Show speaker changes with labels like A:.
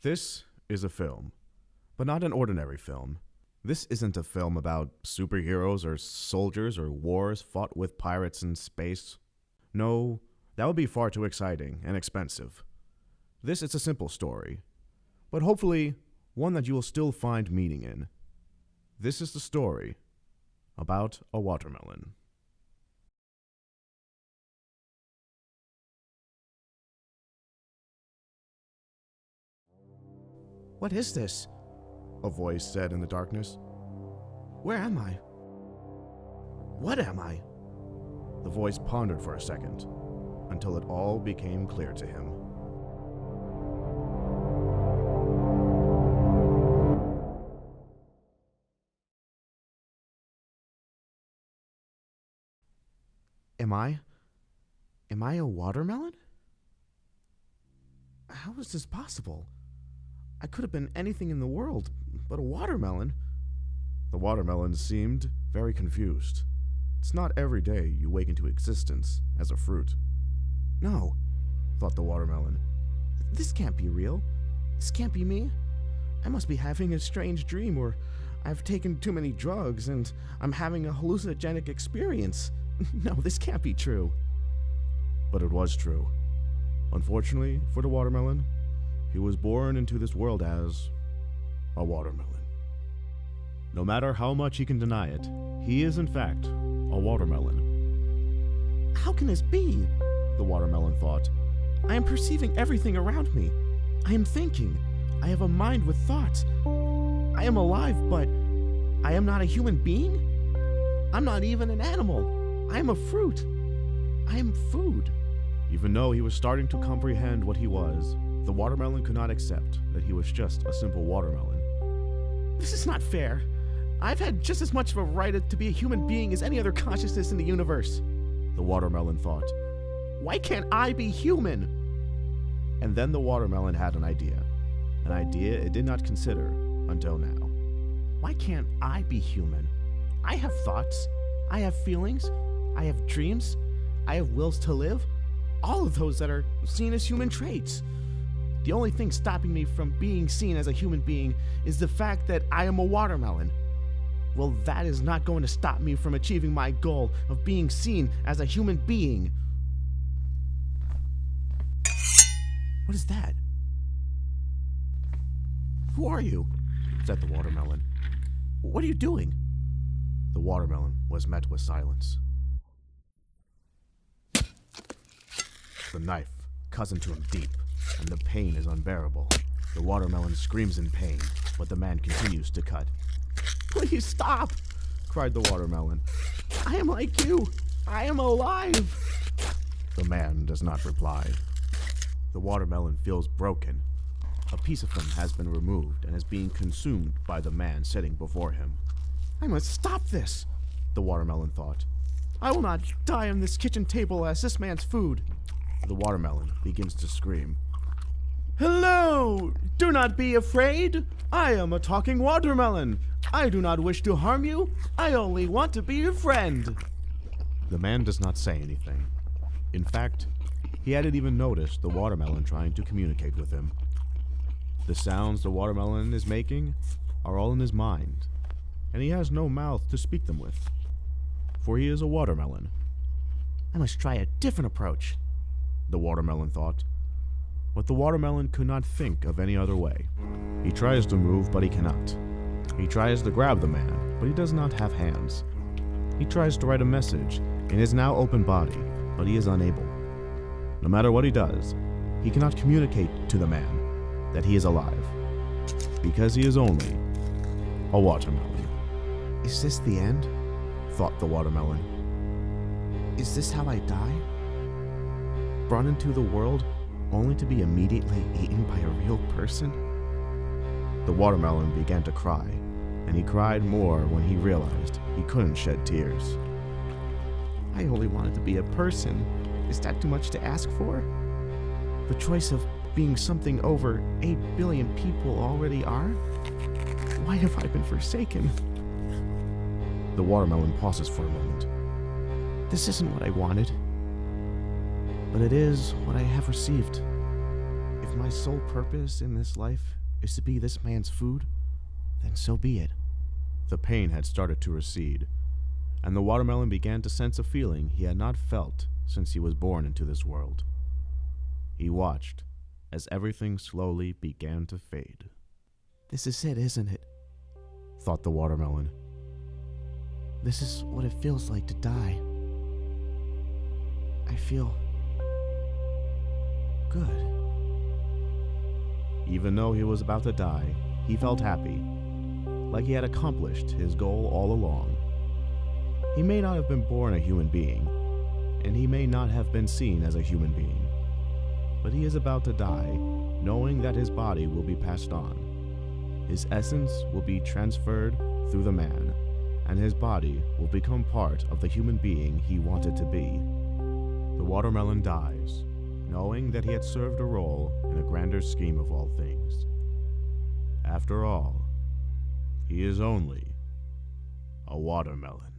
A: This is a film, but not an ordinary film. This isn't a film about superheroes or soldiers or wars fought with pirates in space. No, that would be far too exciting and expensive. This is a simple story, but hopefully one that you will still find meaning in. This is the story about a watermelon.
B: What is this?
A: A voice said in the darkness.
B: Where am I? What am I?
A: The voice pondered for a second, until it all became clear to him.
B: Am I a watermelon? How is this possible? I could have been anything in the world, but a watermelon?
A: The watermelon seemed very confused. It's not every day you wake into existence as a fruit.
B: No,
A: thought the watermelon.
B: This can't be real. This can't be me. I must be having a strange dream, or I've taken too many drugs and I'm having a hallucinogenic experience. No, this can't be true.
A: But it was true. Unfortunately for the watermelon, he was born into this world as a watermelon. No matter how much he can deny it, he is in fact a watermelon.
B: How can this be?
A: The watermelon thought.
B: I am perceiving everything around me. I am thinking. I have a mind with thoughts. I am alive, but I am not a human being? I'm not even an animal. I am a fruit. I am food.
A: Even though he was starting to comprehend what he was, the watermelon could not accept that he was just a simple watermelon.
B: This is not fair. I've had just as much of a right to be a human being as any other consciousness in the universe.
A: The watermelon thought.
B: Why can't I be human?
A: And then the watermelon had an idea it did not consider until now.
B: Why can't I be human? I have thoughts. I have feelings. I have dreams. I have wills to live. All of those that are seen as human traits. The only thing stopping me from being seen as a human being is the fact that I am a watermelon. Well, that is not going to stop me from achieving my goal of being seen as a human being. What is that? Who are you?
A: Said the watermelon.
B: What are you doing?
A: The watermelon was met with silence. The knife cuts into him deep, and the pain is unbearable. The watermelon screams in pain, but the man continues to cut.
B: Please stop,
A: cried the watermelon.
B: I am like you. I am alive.
A: The man does not reply. The watermelon feels broken. A piece of him has been removed and is being consumed by the man sitting before him.
B: I must stop this,
A: the watermelon thought.
B: I will not die on this kitchen table as this man's food.
A: The watermelon begins to scream.
B: Hello! Do not be afraid. I am a talking watermelon. I do not wish to harm you. I only want to be your friend.
A: The man does not say anything. In fact, he hadn't even noticed the watermelon trying to communicate with him. The sounds the watermelon is making are all in his mind, and he has no mouth to speak them with, for he is a watermelon.
B: I must try a different approach,
A: the watermelon thought. But the watermelon could not think of any other way. He tries to move, but he cannot. He tries to grab the man, but he does not have hands. He tries to write a message in his now open body, but he is unable. No matter what he does, he cannot communicate to the man that he is alive, because he is only a watermelon.
B: Is this the end?
A: Thought the watermelon.
B: Is this how I die? Brought into the world only to be immediately eaten by a real person?
A: The watermelon began to cry, and he cried more when he realized he couldn't shed tears.
B: I only wanted to be a person. Is that too much to ask for? The choice of being something over 8 billion people already are? Why have I been forsaken?
A: The watermelon pauses for a moment.
B: This isn't what I wanted, but it is what I have received. If my sole purpose in this life is to be this man's food, then so be it.
A: The pain had started to recede, and the watermelon began to sense a feeling he had not felt since he was born into this world. He watched as everything slowly began to fade.
B: This is it, isn't it?
A: Thought the watermelon.
B: This is what it feels like to die. I feel good.
A: Even though he was about to die, he felt happy, like he had accomplished his goal all along. He may not have been born a human being, and he may not have been seen as a human being, but he is about to die, knowing that his body will be passed on. His essence will be transferred through the man, and his body will become part of the human being he wanted to be. The watermelon dies, knowing that he had served a role in a grander scheme of all things. After all, he is only a watermelon.